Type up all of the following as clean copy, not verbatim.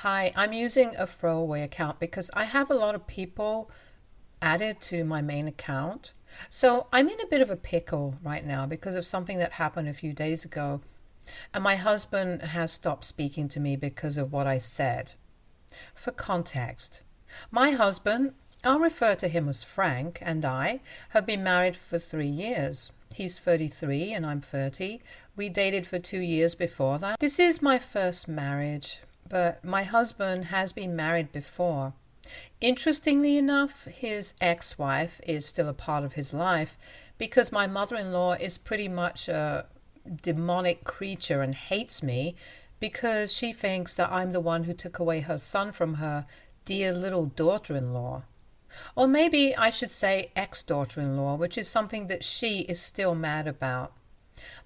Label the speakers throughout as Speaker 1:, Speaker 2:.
Speaker 1: Hi, I'm using a throwaway account because I have a lot of people added to my main account. So I'm in a bit of a pickle right now because of something that happened a few days ago. And my husband has stopped speaking to me because of what I said. For context, my husband, I'll refer to him as Frank, and I have been married for 3 years. He's 33 and I'm 30. We dated for 2 years before that. This is my first marriage, but my husband has been married before. Interestingly enough, his ex-wife is still a part of his life because my mother-in-law is pretty much a demonic creature and hates me because she thinks that I'm the one who took away her son from her dear little daughter-in-law. Or maybe I should say ex-daughter-in-law, which is something that she is still mad about.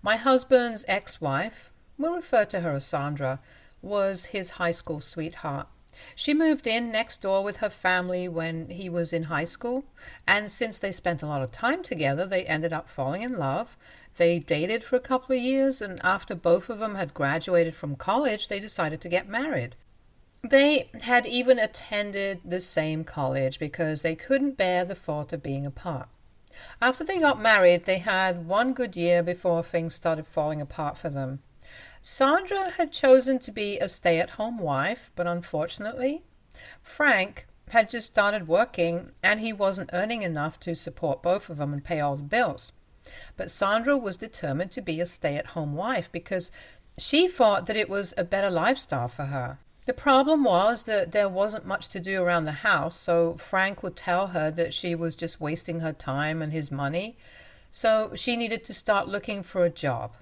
Speaker 1: My husband's ex-wife, we'll refer to her as Sandra, was his high school sweetheart. She moved in next door with her family when he was in high school, and since they spent a lot of time together, they ended up falling in love. They dated for a couple of years, and after both of them had graduated from college, they decided to get married. They had even attended the same college because they couldn't bear the thought of being apart. After they got married, they had one good year before things started falling apart for them. Sandra had chosen to be a stay-at-home wife, but unfortunately, Frank had just started working and he wasn't earning enough to support both of them and pay all the bills. But Sandra was determined to be a stay-at-home wife because she thought that it was a better lifestyle for her. The problem was that there wasn't much to do around the house, so Frank would tell her that she was just wasting her time and his money, so she needed to start looking for a job.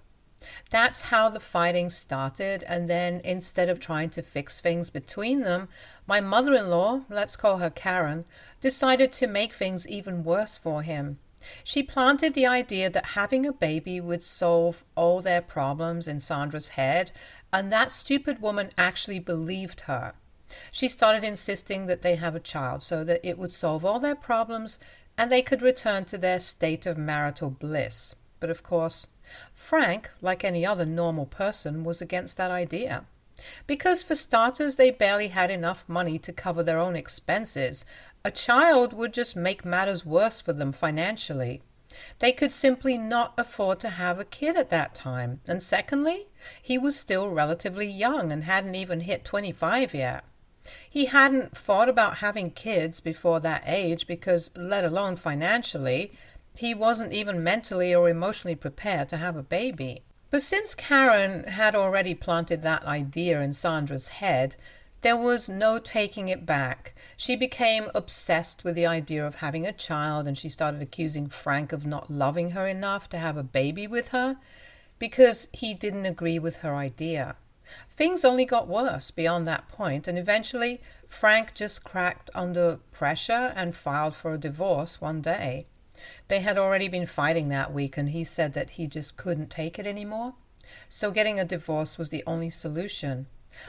Speaker 1: That's how the fighting started, and then instead of trying to fix things between them, my mother-in-law, let's call her Karen, decided to make things even worse for him. She planted the idea that having a baby would solve all their problems in Sandra's head, and that stupid woman actually believed her. She started insisting that they have a child so that it would solve all their problems and they could return to their state of marital bliss. But of course, Frank, like any other normal person, was against that idea. Because for starters, they barely had enough money to cover their own expenses. A child would just make matters worse for them financially. They could simply not afford to have a kid at that time. And secondly, he was still relatively young and hadn't even hit 25 yet. He hadn't thought about having kids before that age because, let alone financially, he wasn't even mentally or emotionally prepared to have a baby. But since Karen had already planted that idea in Sandra's head, there was no taking it back. She became obsessed with the idea of having a child, and she started accusing Frank of not loving her enough to have a baby with her because he didn't agree with her idea. Things only got worse beyond that point, and eventually Frank just cracked under pressure and filed for a divorce one day. They had already been fighting that week, and he said that he just couldn't take it anymore. So getting a divorce was the only solution.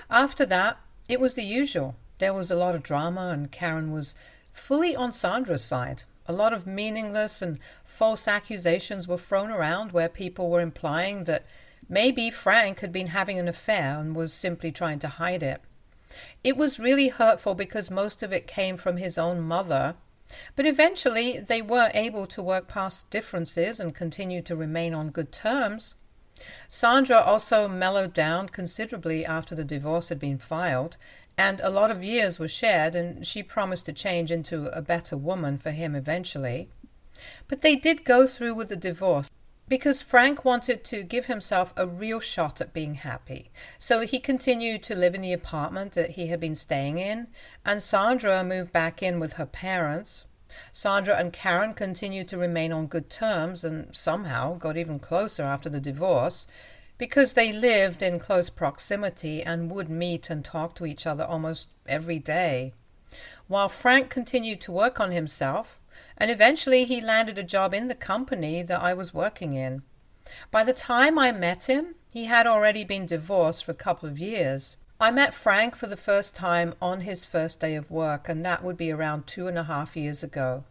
Speaker 1: After that, it was the usual. There was a lot of drama, and Karen was fully on Sandra's side. A lot of meaningless and false accusations were thrown around where people were implying that maybe Frank had been having an affair and was simply trying to hide it. It was really hurtful because most of it came from his own mother. But eventually they were able to work past differences and continue to remain on good terms. Sandra also mellowed down considerably after the divorce had been filed, and a lot of years were shared, and she promised to change into a better woman for him eventually. But they did go through with the divorce because Frank wanted to give himself a real shot at being happy. So he continued to live in the apartment that he had been staying in, and Sandra moved back in with her parents. Sandra and Karen continued to remain on good terms and somehow got even closer after the divorce because they lived in close proximity and would meet and talk to each other almost every day. While Frank continued to work on himself, and eventually he landed a job in the company that I was working in. By the time I met him, he had already been divorced for a couple of years. I met Frank for the first time on his first day of work, and that would be around 2.5 years ago.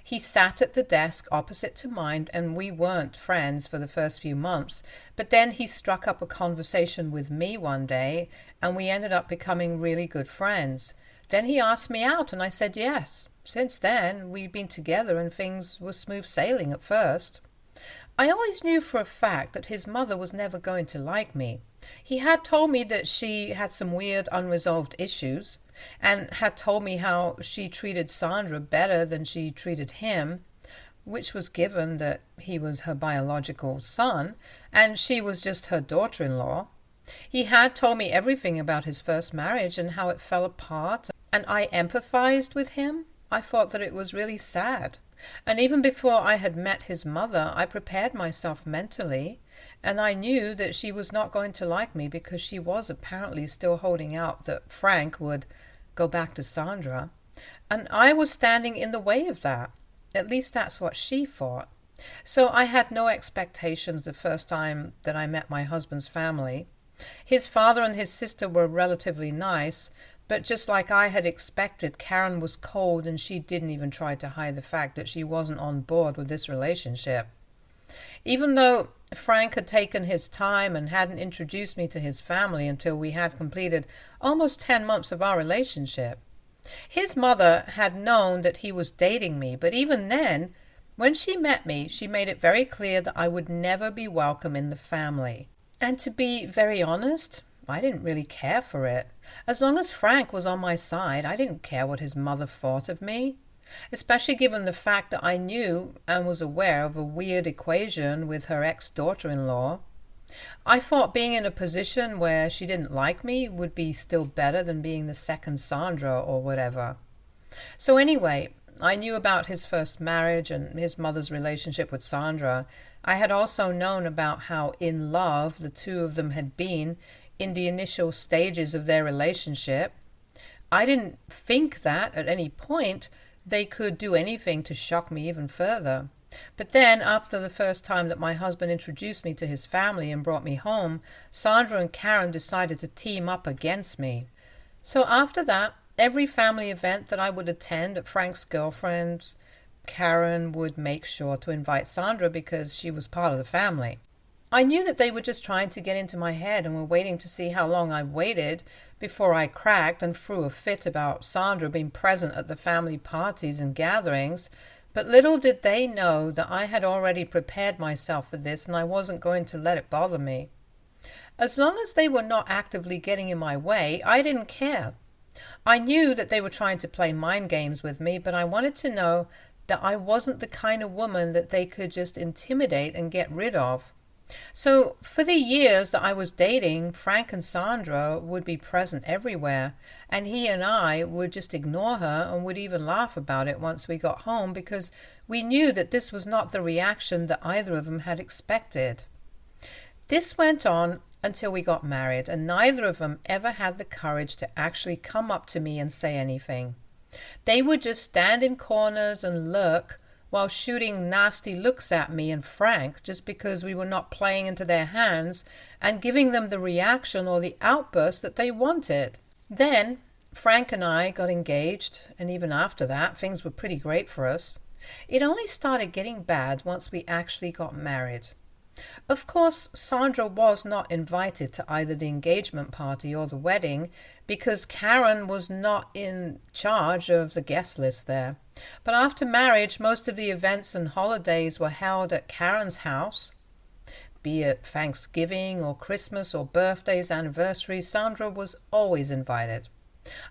Speaker 1: He sat at the desk opposite to mine, and we weren't friends for the first few months, but then he struck up a conversation with me one day, and we ended up becoming really good friends. Then he asked me out, and I said yes. Since then, we've been together, and things were smooth sailing at first. I always knew for a fact that his mother was never going to like me. He had told me that she had some weird unresolved issues, and had told me how she treated Sandra better than she treated him, which was given that he was her biological son, and she was just her daughter-in-law. He had told me everything about his first marriage and how it fell apart, and I empathized with him. I thought that it was really sad. And even before I had met his mother, I prepared myself mentally, and I knew that she was not going to like me because she was apparently still holding out that Frank would go back to Sandra. And I was standing in the way of that. At least that's what she thought. So I had no expectations the first time that I met my husband's family. His father and his sister were relatively nice, but just like I had expected, Karen was cold, and she didn't even try to hide the fact that she wasn't on board with this relationship. Even though Frank had taken his time and hadn't introduced me to his family until we had completed almost 10 months of our relationship. His mother had known that he was dating me, but even then, when she met me, she made it very clear that I would never be welcome in the family. And to be very honest, I didn't really care for it. As long as Frank was on my side, I didn't care what his mother thought of me, especially given the fact that I knew and was aware of a weird equation with her ex-daughter-in-law. I thought being in a position where she didn't like me would be still better than being the second Sandra or whatever. So anyway, I knew about his first marriage and his mother's relationship with Sandra. I had also known about how in love the two of them had been in the initial stages of their relationship. I didn't think that at any point they could do anything to shock me even further. But then, after the first time that my husband introduced me to his family and brought me home, Sandra and Karen decided to team up against me. So after that, every family event that I would attend at Frank's girlfriend's, Karen would make sure to invite Sandra because she was part of the family. I knew that they were just trying to get into my head and were waiting to see how long I waited before I cracked and threw a fit about Sandra being present at the family parties and gatherings, but little did they know that I had already prepared myself for this and I wasn't going to let it bother me. As long as they were not actively getting in my way, I didn't care. I knew that they were trying to play mind games with me, but I wanted to know that I wasn't the kind of woman that they could just intimidate and get rid of. So for the years that I was dating, Frank and Sandra would be present everywhere, and he and I would just ignore her and would even laugh about it once we got home because we knew that this was not the reaction that either of them had expected. This went on until we got married, and neither of them ever had the courage to actually come up to me and say anything. They would just stand in corners and lurk while shooting nasty looks at me and Frank just because we were not playing into their hands and giving them the reaction or the outburst that they wanted. Then Frank and I got engaged, and even after that, things were pretty great for us. It only started getting bad once we actually got married. Of course, Sandra was not invited to either the engagement party or the wedding because Karen was not in charge of the guest list there. But after marriage, most of the events and holidays were held at Karen's house. Be it Thanksgiving or Christmas or birthdays, anniversaries, Sandra was always invited.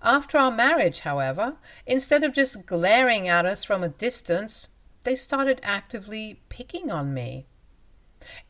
Speaker 1: After our marriage, however, instead of just glaring at us from a distance, they started actively picking on me.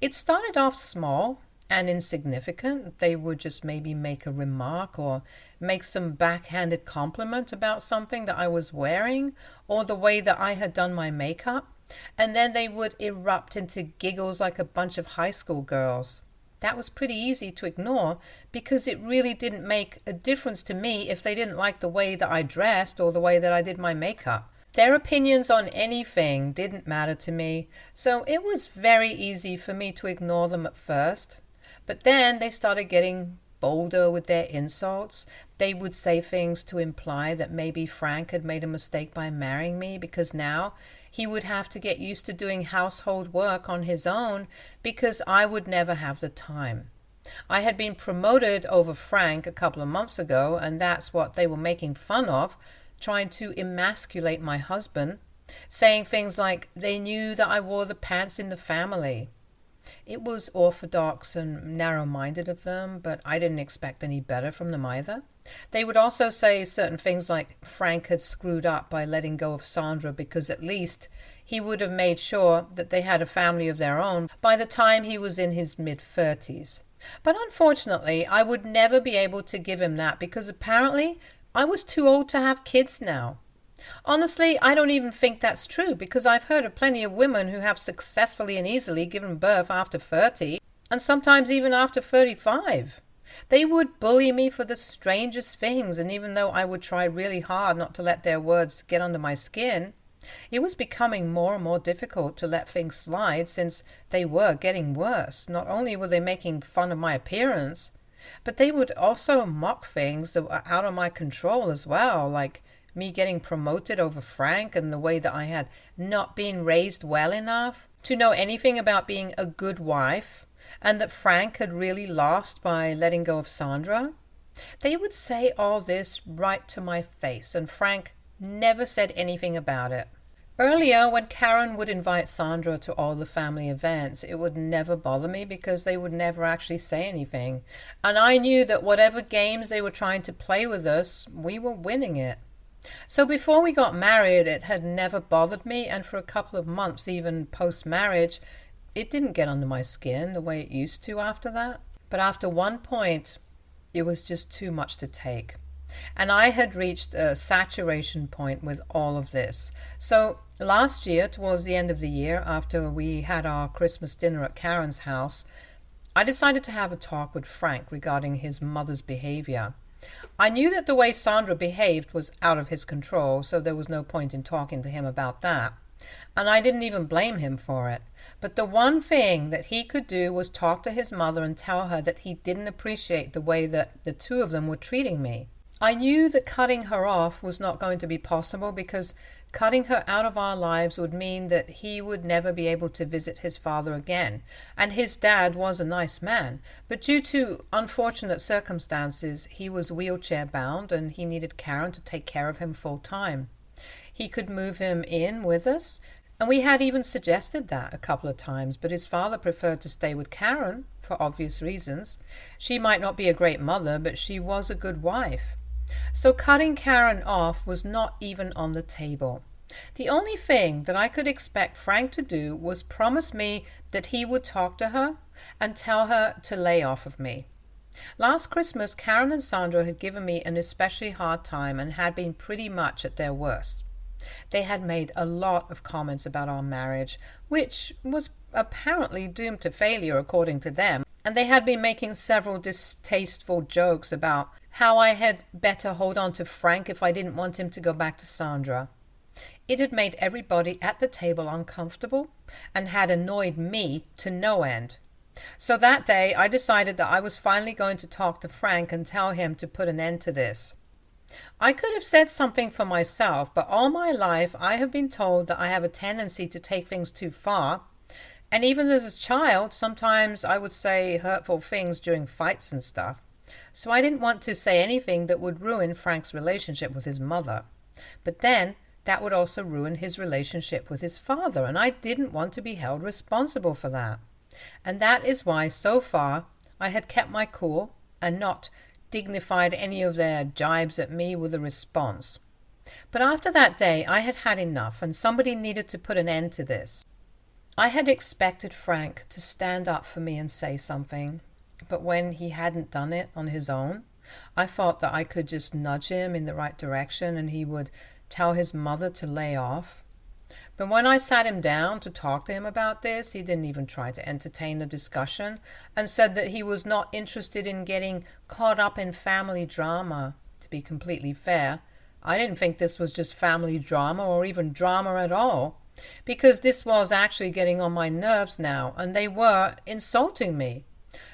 Speaker 1: It started off small and insignificant. They would just maybe make a remark or make some backhanded compliment about something that I was wearing or the way that I had done my makeup, and then they would erupt into giggles like a bunch of high school girls. That was pretty easy to ignore because it really didn't make a difference to me if they didn't like the way that I dressed or the way that I did my makeup. Their opinions on anything didn't matter to me, so it was very easy for me to ignore them at first. But then they started getting bolder with their insults. They would say things to imply that maybe Frank had made a mistake by marrying me because now he would have to get used to doing household work on his own because I would never have the time. I had been promoted over Frank a couple of months ago, and that's what they were making fun of, trying to emasculate my husband, saying things like they knew that I wore the pants in the family. It was orthodox and narrow-minded of them, but I didn't expect any better from them either. They would also say certain things like Frank had screwed up by letting go of Sandra because at least he would have made sure that they had a family of their own by the time he was in his mid-30s. But unfortunately, I would never be able to give him that because apparently I was too old to have kids now. Honestly, I don't even think that's true because I've heard of plenty of women who have successfully and easily given birth after 30 and sometimes even after 35. They would bully me for the strangest things, and even though I would try really hard not to let their words get under my skin, it was becoming more and more difficult to let things slide since they were getting worse. Not only were they making fun of my appearance, but they would also mock things that were out of my control as well, like me getting promoted over Frank and the way that I had not been raised well enough to know anything about being a good wife, and that Frank had really lost by letting go of Sandra. They would say all this right to my face, and Frank never said anything about it. Earlier, when Karen would invite Sandra to all the family events, it would never bother me because they would never actually say anything. And I knew that whatever games they were trying to play with us, we were winning it. So before we got married, it had never bothered me, and for a couple of months, even post-marriage, it didn't get under my skin the way it used to after that. But after one point, it was just too much to take. And I had reached a saturation point with all of this. So last year, towards the end of the year, after we had our Christmas dinner at Karen's house, I decided to have a talk with Frank regarding his mother's behavior. I knew that the way Sandra behaved was out of his control, so there was no point in talking to him about that. And I didn't even blame him for it. But the one thing that he could do was talk to his mother and tell her that he didn't appreciate the way that the two of them were treating me. I knew that cutting her off was not going to be possible because cutting her out of our lives would mean that he would never be able to visit his father again. And his dad was a nice man, but due to unfortunate circumstances, he was wheelchair bound and he needed Karen to take care of him full time. He could move him in with us, and we had even suggested that a couple of times, but his father preferred to stay with Karen for obvious reasons. She might not be a great mother, but she was a good wife. So cutting Karen off was not even on the table. The only thing that I could expect Frank to do was promise me that he would talk to her and tell her to lay off of me. Last Christmas, Karen and Sandra had given me an especially hard time and had been pretty much at their worst. They had made a lot of comments about our marriage, which was apparently doomed to failure according to them, and they had been making several distasteful jokes about how I had better hold on to Frank if I didn't want him to go back to Sandra. It had made everybody at the table uncomfortable and had annoyed me to no end. So that day I decided that I was finally going to talk to Frank and tell him to put an end to this. I could have said something for myself, but all my life I have been told that I have a tendency to take things too far, and even as a child, sometimes I would say hurtful things during fights and stuff. So I didn't want to say anything that would ruin Frank's relationship with his mother. But then that would also ruin his relationship with his father, and I didn't want to be held responsible for that. And that is why, so far, I had kept my cool and not dignified any of their jibes at me with a response. But after that day, I had had enough, and somebody needed to put an end to this. I had expected Frank to stand up for me and say something, but when he hadn't done it on his own, I thought that I could just nudge him in the right direction and he would tell his mother to lay off. But when I sat him down to talk to him about this, he didn't even try to entertain the discussion and said that he was not interested in getting caught up in family drama. To be completely fair, I didn't think this was just family drama or even drama at all, because this was actually getting on my nerves now, and they were insulting me.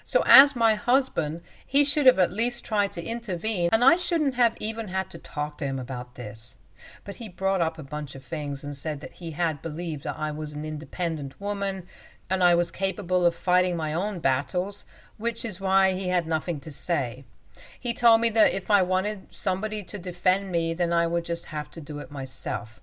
Speaker 1: So as my husband, he should have at least tried to intervene, and I shouldn't have even had to talk to him about this. But he brought up a bunch of things and said that he had believed that I was an independent woman and I was capable of fighting my own battles, which is why he had nothing to say. He told me that if I wanted somebody to defend me, then I would just have to do it myself.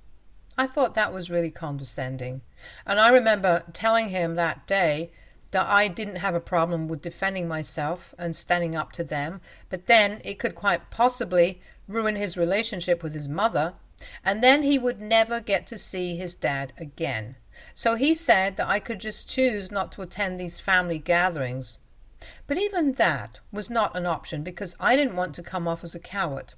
Speaker 1: I thought that was really condescending. And I remember telling him that day that I didn't have a problem with defending myself and standing up to them, but then it could quite possibly ruin his relationship with his mother, and then he would never get to see his dad again. So he said that I could just choose not to attend these family gatherings. But even that was not an option because I didn't want to come off as a coward.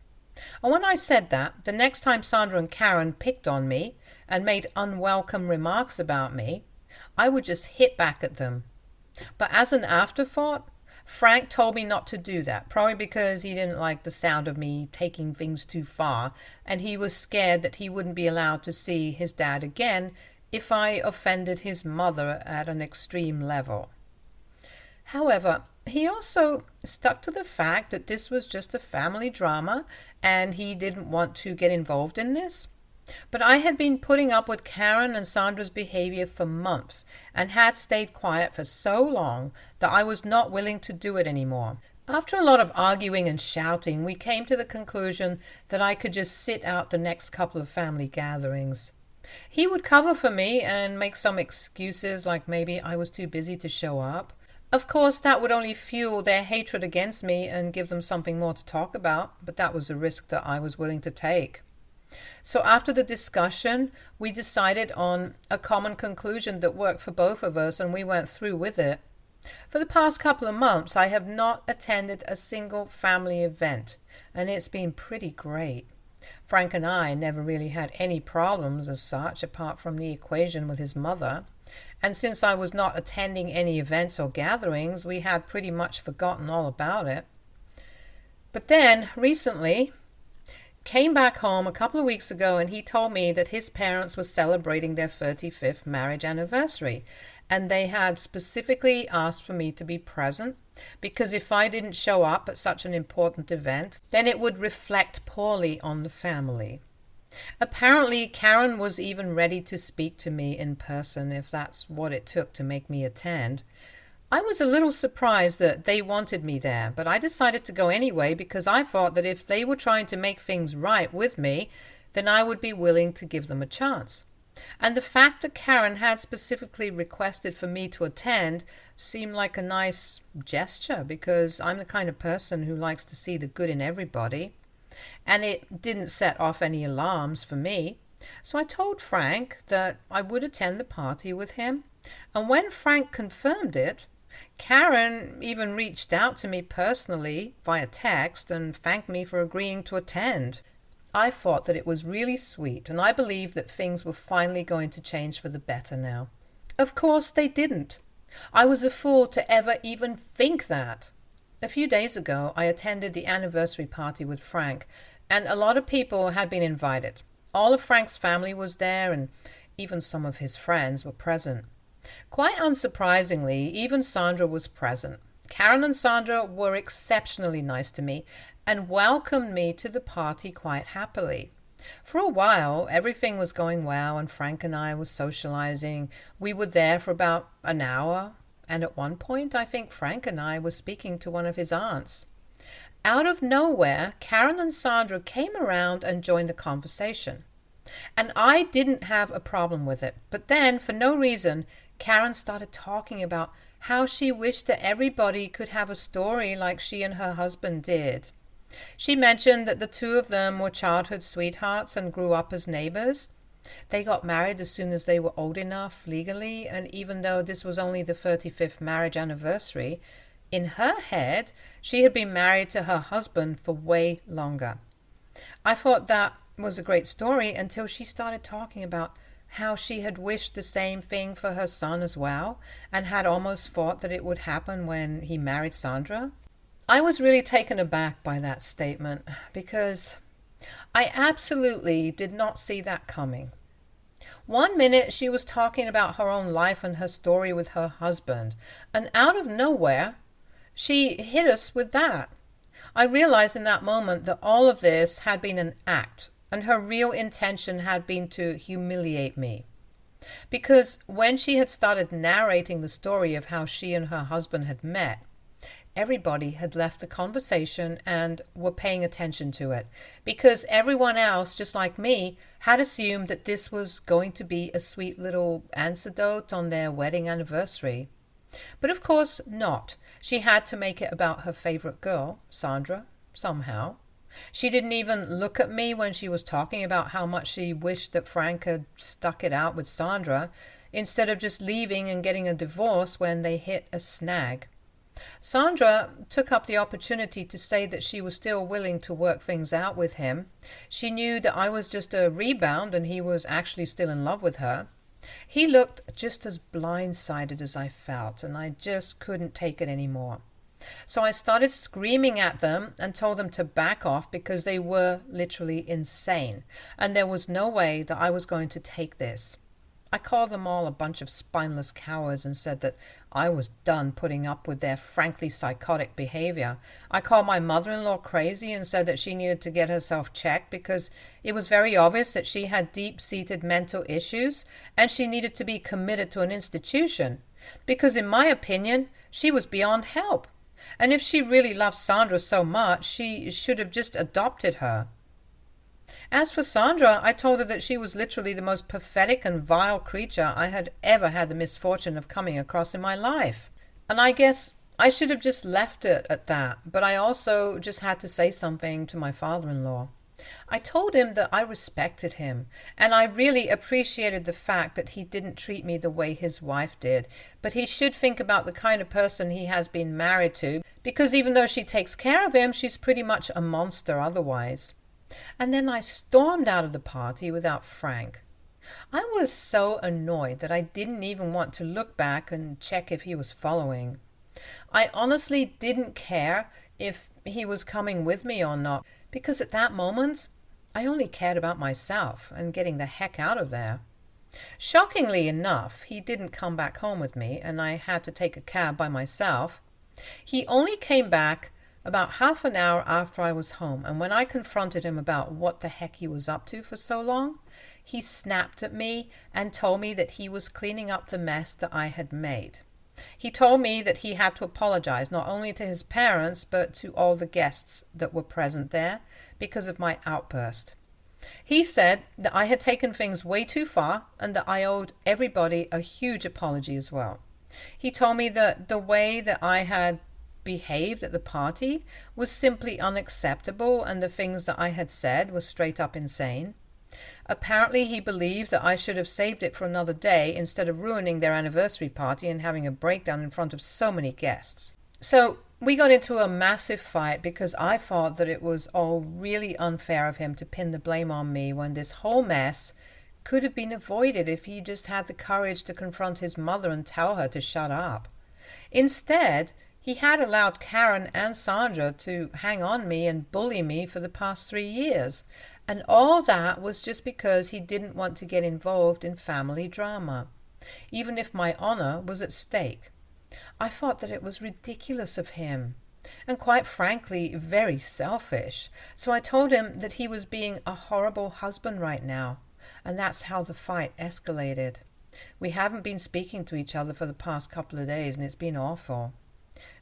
Speaker 1: And when I said that, the next time Sandra and Karen picked on me and made unwelcome remarks about me, I would just hit back at them. But as an afterthought, Frank told me not to do that, probably because he didn't like the sound of me taking things too far, and he was scared that he wouldn't be allowed to see his dad again if I offended his mother at an extreme level. However, he also stuck to the fact that this was just a family drama and he didn't want to get involved in this. But I had been putting up with Karen and Sandra's behavior for months and had stayed quiet for so long that I was not willing to do it anymore. After a lot of arguing and shouting, we came to the conclusion that I could just sit out the next couple of family gatherings. He would cover for me and make some excuses like maybe I was too busy to show up. Of course, that would only fuel their hatred against me and give them something more to talk about, but that was a risk that I was willing to take. So after the discussion, we decided on a common conclusion that worked for both of us, and we went through with it. For the past couple of months, I have not attended a single family event, and it's been pretty great. Frank and I never really had any problems as such, apart from the equation with his mother. And since I was not attending any events or gatherings, we had pretty much forgotten all about it. But then, recently, came back home a couple of weeks ago and he told me that his parents were celebrating their 35th marriage anniversary. And they had specifically asked for me to be present because if I didn't show up at such an important event, then it would reflect poorly on the family. Apparently, Karen was even ready to speak to me in person if that's what it took to make me attend. I was a little surprised that they wanted me there, but I decided to go anyway because I thought that if they were trying to make things right with me, then I would be willing to give them a chance. And the fact that Karen had specifically requested for me to attend seemed like a nice gesture because I'm the kind of person who likes to see the good in everybody. And it didn't set off any alarms for me. So I told Frank that I would attend the party with him. And when Frank confirmed it, Karen even reached out to me personally via text and thanked me for agreeing to attend. I thought that it was really sweet, and I believed that things were finally going to change for the better now. Of course they didn't. I was a fool to ever even think that. A few days ago, I attended the anniversary party with Frank, and a lot of people had been invited. All of Frank's family was there, and even some of his friends were present. Quite unsurprisingly, even Sandra was present. Karen and Sandra were exceptionally nice to me and welcomed me to the party quite happily. For a while, everything was going well, and Frank and I were socializing. We were there for about an hour. And at one point, I think Frank and I were speaking to one of his aunts. Out of nowhere, Karen and Sandra came around and joined the conversation. And I didn't have a problem with it. But then, for no reason, Karen started talking about how she wished that everybody could have a story like she and her husband did. She mentioned that the two of them were childhood sweethearts and grew up as neighbors. They got married as soon as they were old enough legally, and even though this was only the 35th marriage anniversary, in her head, she had been married to her husband for way longer. I thought that was a great story until she started talking about how she had wished the same thing for her son as well, and had almost thought that it would happen when he married Sandra. I was really taken aback by that statement because I absolutely did not see that coming. One minute she was talking about her own life and her story with her husband, and out of nowhere, She hit us with that. I realized in that moment that all of this had been an act, and her real intention had been to humiliate me. Because when she had started narrating the story of how she and her husband had met, everybody had left the conversation and were paying attention to it. Because everyone else, just like me, had assumed that this was going to be a sweet little anecdote on their wedding anniversary. But of course not. She had to make it about her favorite girl, Sandra, somehow. She didn't even look at me when she was talking about how much she wished that Frank had stuck it out with Sandra, instead of just leaving and getting a divorce when they hit a snag. Sandra took up the opportunity to say that she was still willing to work things out with him. She knew that I was just a rebound and he was actually still in love with her. He looked just as blindsided as I felt, and I just couldn't take it anymore. So I started screaming at them and told them to back off because they were literally insane, and there was no way that I was going to take this. I called them all a bunch of spineless cowards and said that I was done putting up with their frankly psychotic behavior. I called my mother-in-law crazy and said that she needed to get herself checked because it was very obvious that she had deep-seated mental issues and she needed to be committed to an institution because, in my opinion, she was beyond help. And if she really loved Sandra so much, she should have just adopted her. As for Sandra, I told her that she was literally the most pathetic and vile creature I had ever had the misfortune of coming across in my life. And I guess I should have just left it at that, but I also just had to say something to my father-in-law. I told him that I respected him, and I really appreciated the fact that he didn't treat me the way his wife did, but he should think about the kind of person he has been married to, because even though she takes care of him, she's pretty much a monster otherwise. And then I stormed out of the party without Frank. I was so annoyed that I didn't even want to look back and check if he was following. I honestly didn't care if he was coming with me or not, because at that moment, I only cared about myself and getting the heck out of there. Shockingly enough, he didn't come back home with me, and I had to take a cab by myself. He only came back about half an hour after I was home, and when I confronted him about what the heck he was up to for so long, he snapped at me and told me that he was cleaning up the mess that I had made. He told me that he had to apologize not only to his parents but to all the guests that were present there because of my outburst. He said that I had taken things way too far and that I owed everybody a huge apology as well. He told me that the way that I had behaved at the party was simply unacceptable and the things that I had said were straight up insane. Apparently he believed that I should have saved it for another day instead of ruining their anniversary party and having a breakdown in front of so many guests. So we got into a massive fight because I thought that it was all really unfair of him to pin the blame on me when this whole mess could have been avoided if he just had the courage to confront his mother and tell her to shut up. Instead, he had allowed Karen and Sandra to hang on me and bully me for the past 3 years. And all that was just because he didn't want to get involved in family drama, even if my honor was at stake. I thought that it was ridiculous of him, and quite frankly, very selfish. So I told him that he was being a horrible husband right now, and that's how the fight escalated. We haven't been speaking to each other for the past couple of days, and it's been awful.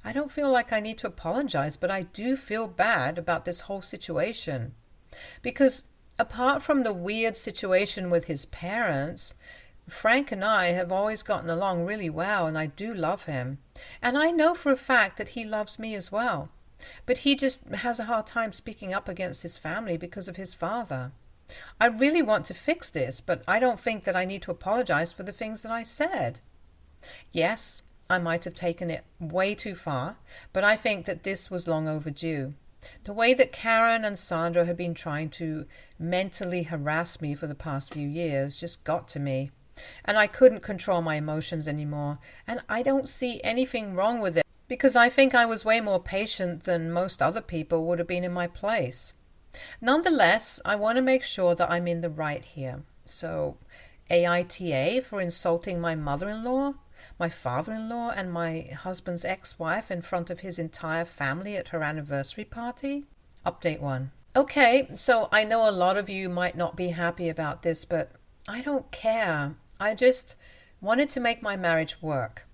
Speaker 1: I don't feel like I need to apologize, but I do feel bad about this whole situation. Because apart from the weird situation with his parents, Frank and I have always gotten along really well, and I do love him. And I know for a fact that he loves me as well. But he just has a hard time speaking up against his family because of his father. I really want to fix this, but I don't think that I need to apologize for the things that I said. Yes, I might have taken it way too far, but I think that this was long overdue. The way that Karen and Sandra had been trying to mentally harass me for the past few years just got to me, and I couldn't control my emotions anymore, and I don't see anything wrong with it because I think I was way more patient than most other people would have been in my place. Nonetheless, I want to make sure that I'm in the right here. So, AITA for insulting my mother-in-law? my father-in-law and my husband's ex-wife in front of his entire family at her anniversary party. Update 1. Okay, so I know a lot of you might not be happy about this, but I don't care. I just wanted to make my marriage work.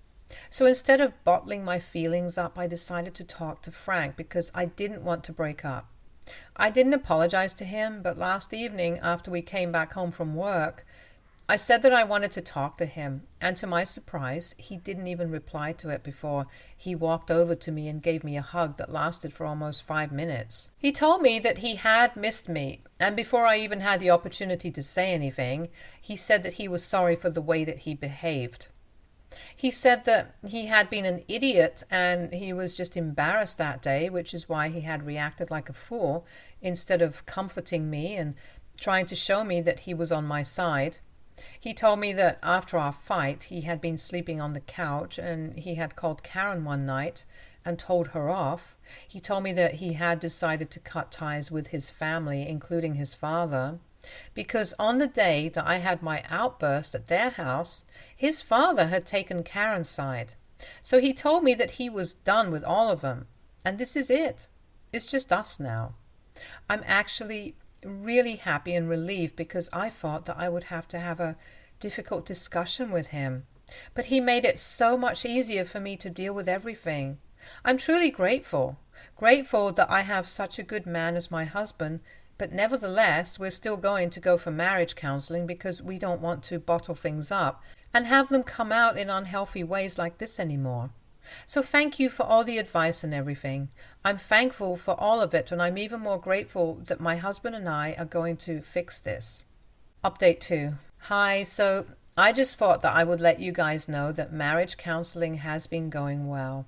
Speaker 1: So instead of bottling my feelings up, I decided to talk to Frank because I didn't want to break up. I didn't apologize to him, but last evening after we came back home from work, I said that I wanted to talk to him, and to my surprise, he didn't even reply to it before he walked over to me and gave me a hug that lasted for almost 5 minutes. He told me that he had missed me, and before I even had the opportunity to say anything, he said that he was sorry for the way that he behaved. He said that he had been an idiot and he was just embarrassed that day, which is why he had reacted like a fool instead of comforting me and trying to show me that he was on my side. He told me that after our fight, he had been sleeping on the couch and he had called Karen one night and told her off. He told me that he had decided to cut ties with his family, including his father, because on the day that I had my outburst at their house, his father had taken Karen's side. So he told me that he was done with all of them. And this is it. It's just us now. I'm actually really happy and relieved because I thought that I would have to have a difficult discussion with him. But he made it so much easier for me to deal with everything. I'm truly grateful. Grateful that I have such a good man as my husband, but nevertheless, we're still going to go for marriage counseling because we don't want to bottle things up and have them come out in unhealthy ways like this anymore. So thank you for all the advice and everything. I'm thankful for all of it, and I'm even more grateful that my husband and I are going to fix this. Update 2. Hi, so I just thought that I would let you guys know that marriage counseling has been going well.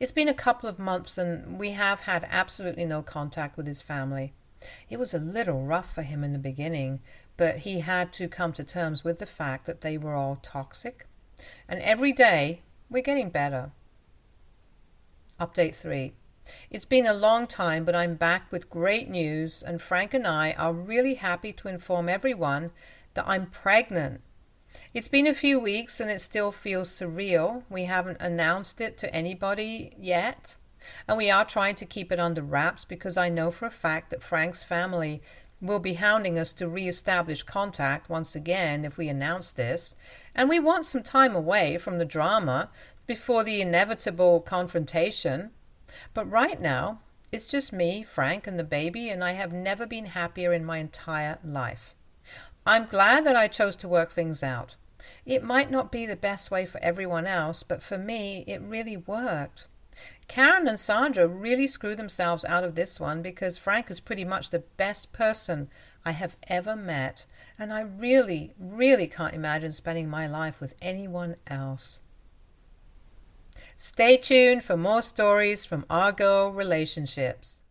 Speaker 1: It's been a couple of months and we have had absolutely no contact with his family. It was a little rough for him in the beginning, but he had to come to terms with the fact that they were all toxic. And every day, we're getting better. Update 3. It's been a long time, but I'm back with great news, and Frank and I are really happy to inform everyone that I'm pregnant. It's been a few weeks and it still feels surreal. We haven't announced it to anybody yet. And we are trying to keep it under wraps because I know for a fact that Frank's family will be hounding us to re-establish contact once again if we announce this. And we want some time away from the drama before the inevitable confrontation. But right now, it's just me, Frank, and the baby, and I have never been happier in my entire life. I'm glad that I chose to work things out. It might not be the best way for everyone else, but for me, it really worked. Karen and Sandra really screwed themselves out of this one because Frank is pretty much the best person I have ever met, and I really, really can't imagine spending my life with anyone else. Stay tuned for more stories from Argo Relationships.